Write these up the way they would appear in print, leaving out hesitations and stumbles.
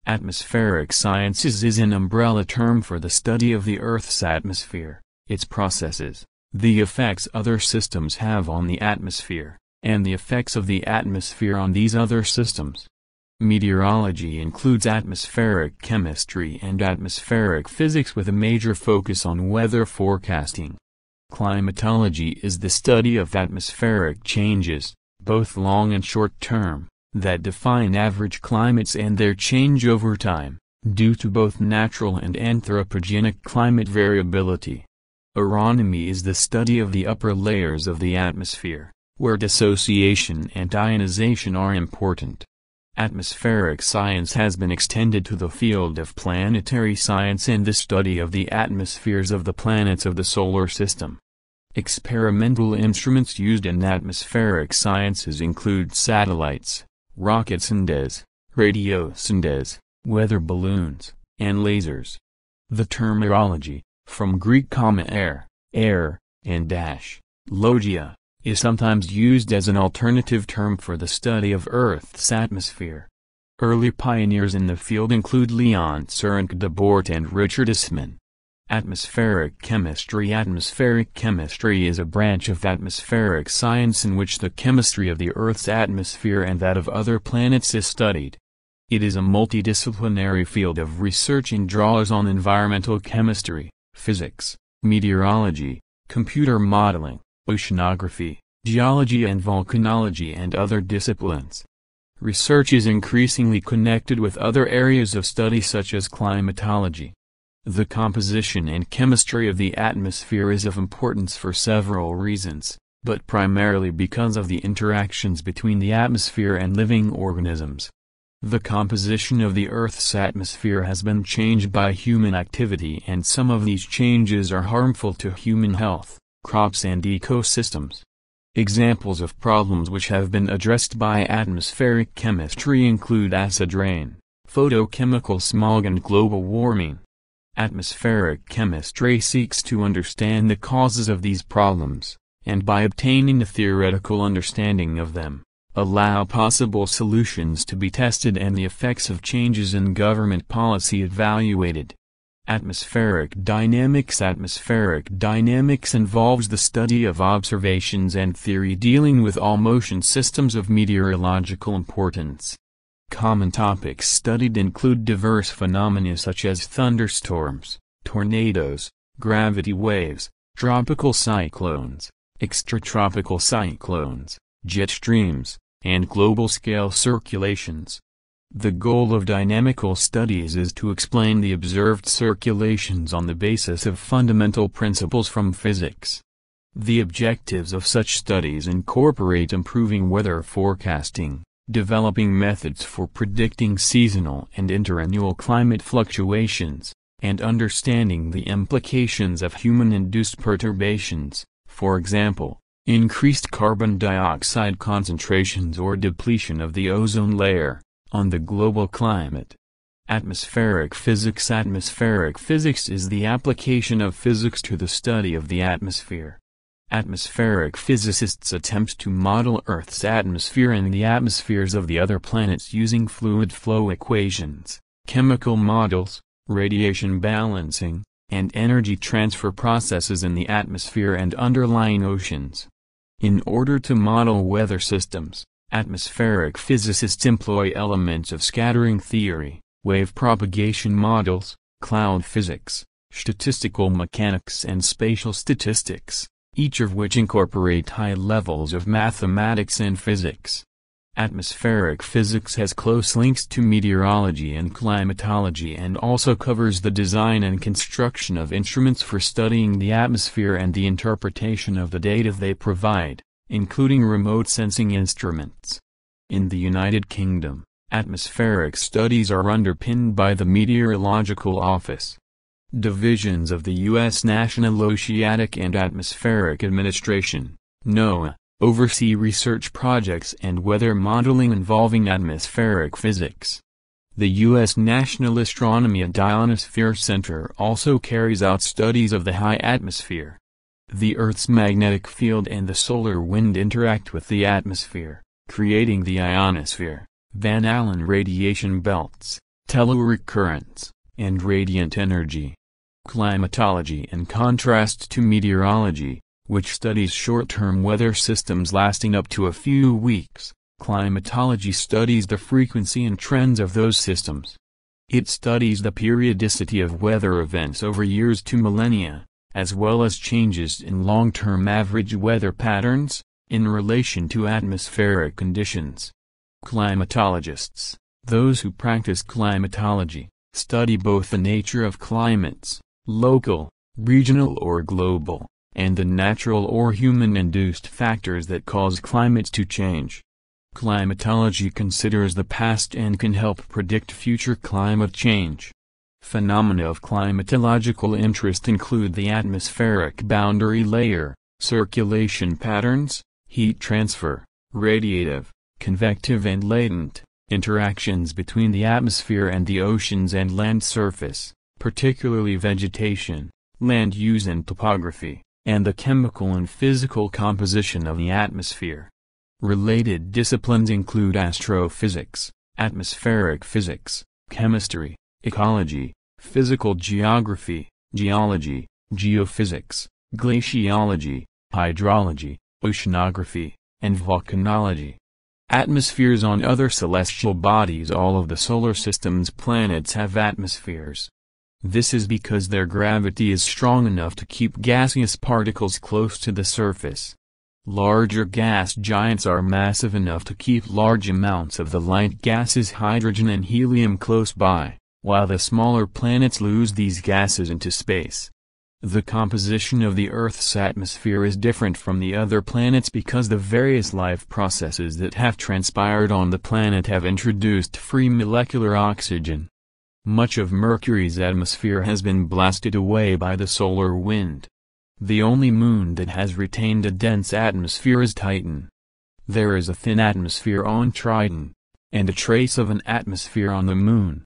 Atmospheric sciences is an umbrella term for the study of the Earth's atmosphere, its processes, the effects other systems have on the atmosphere, and the effects of the atmosphere on these other systems. Meteorology includes atmospheric chemistry and atmospheric physics with a major focus on weather forecasting. Climatology is the study of atmospheric changes, both long and short term, that define average climates and their change over time, due to both natural and anthropogenic climate variability. Aeronomy is the study of the upper layers of the atmosphere, where dissociation and ionization are important. Atmospheric science has been extended to the field of planetary science and the study of the atmospheres of the planets of the solar system. Experimental instruments used in atmospheric sciences include satellites, rocket sondes, radio sondes, weather balloons, and lasers. The term aerology, from Greek air, and logia, is sometimes used as an alternative term for the study of Earth's atmosphere. Early pioneers in the field include Leon Cerenc de Bort and Richard Eastman. Atmospheric chemistry is a branch of atmospheric science in which the chemistry of the Earth's atmosphere and that of other planets is studied. It is a multidisciplinary field of research and draws on environmental chemistry, physics, meteorology, computer modeling, oceanography, geology and volcanology and other disciplines. Research is increasingly connected with other areas of study such as climatology. The composition and chemistry of the atmosphere is of importance for several reasons, but primarily because of the interactions between the atmosphere and living organisms. The composition of the Earth's atmosphere has been changed by human activity, and some of these changes are harmful to human health, crops and ecosystems. Examples of problems which have been addressed by atmospheric chemistry include acid rain, photochemical smog and global warming. Atmospheric chemistry seeks to understand the causes of these problems, and by obtaining a theoretical understanding of them, allow possible solutions to be tested and the effects of changes in government policy evaluated. Atmospheric dynamics involves the study of observations and theory dealing with all motion systems of meteorological importance. Common topics studied include diverse phenomena such as thunderstorms, tornadoes, gravity waves, tropical cyclones, extratropical cyclones, jet streams, and global-scale circulations. The goal of dynamical studies is to explain the observed circulations on the basis of fundamental principles from physics. The objectives of such studies incorporate improving weather forecasting, developing methods for predicting seasonal and interannual climate fluctuations, and understanding the implications of human-induced perturbations, for example, increased carbon dioxide concentrations or depletion of the ozone layer, on the global climate. Atmospheric physics is the application of physics to the study of the atmosphere. Atmospheric physicists attempt to model Earth's atmosphere and the atmospheres of the other planets using fluid flow equations, chemical models, radiation balancing, and energy transfer processes in the atmosphere and underlying oceans. In order to model weather systems, atmospheric physicists employ elements of scattering theory, wave propagation models, cloud physics, statistical mechanics and spatial statistics, each of which incorporate high levels of mathematics and physics. Atmospheric physics has close links to meteorology and climatology and also covers the design and construction of instruments for studying the atmosphere and the interpretation of the data they provide, including remote sensing instruments. In the United Kingdom, atmospheric studies are underpinned by the Meteorological Office. Divisions of the U.S. National Oceanic and Atmospheric Administration, NOAA, oversee research projects and weather modeling involving atmospheric physics. The U.S. National Astronomy and Ionosphere Center also carries out studies of the high atmosphere. The Earth's magnetic field and the solar wind interact with the atmosphere, creating the ionosphere, Van Allen radiation belts, telluric currents, and radiant energy. Climatology, in contrast to meteorology, which studies short-term weather systems lasting up to a few weeks, climatology studies the frequency and trends of those systems. It studies the periodicity of weather events over years to millennia, as well as changes in long-term average weather patterns, in relation to atmospheric conditions. Climatologists, those who practice climatology, study both the nature of climates, local, regional or global, and the natural or human-induced factors that cause climates to change. Climatology considers the past and can help predict future climate change. Phenomena of climatological interest include the atmospheric boundary layer, circulation patterns, heat transfer, radiative, convective and latent, interactions between the atmosphere and the oceans and land surface, particularly vegetation, land use and topography, and the chemical and physical composition of the atmosphere. Related disciplines include astrophysics, atmospheric physics, chemistry, ecology, physical geography, geology, geophysics, glaciology, hydrology, oceanography, and volcanology. Atmospheres on other celestial bodies. All of the solar system's planets have atmospheres. This is because their gravity is strong enough to keep gaseous particles close to the surface. Larger gas giants are massive enough to keep large amounts of the light gases hydrogen and helium close by, while the smaller planets lose these gases into space. The composition of the Earth's atmosphere is different from the other planets because the various life processes that have transpired on the planet have introduced free molecular oxygen. Much of Mercury's atmosphere has been blasted away by the solar wind. The only moon that has retained a dense atmosphere is Titan. There is a thin atmosphere on Triton, and a trace of an atmosphere on the moon.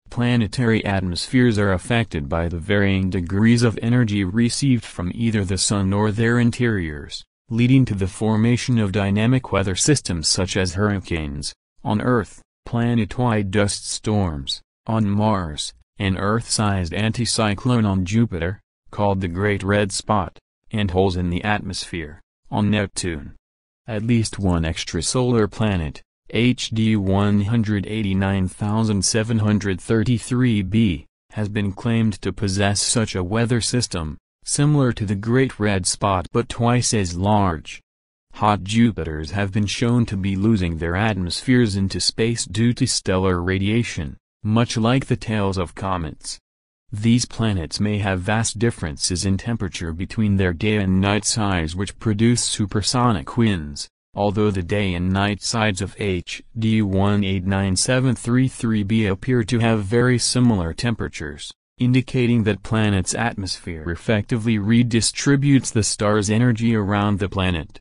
Planetary atmospheres are affected by the varying degrees of energy received from either the sun or their interiors, leading to the formation of dynamic weather systems such as hurricanes, on Earth, planet-wide dust storms, on Mars, an Earth-sized anticyclone on Jupiter, called the Great Red Spot, and holes in the atmosphere, on Neptune. At least one extrasolar planet, HD 189,733b, has been claimed to possess such a weather system, similar to the Great Red Spot but twice as large. Hot Jupiters have been shown to be losing their atmospheres into space due to stellar radiation, much like the tails of comets. These planets may have vast differences in temperature between their day and night sides which produce supersonic winds, although the day and night sides of HD 189,733b appear to have very similar temperatures, indicating that planet's atmosphere effectively redistributes the star's energy around the planet.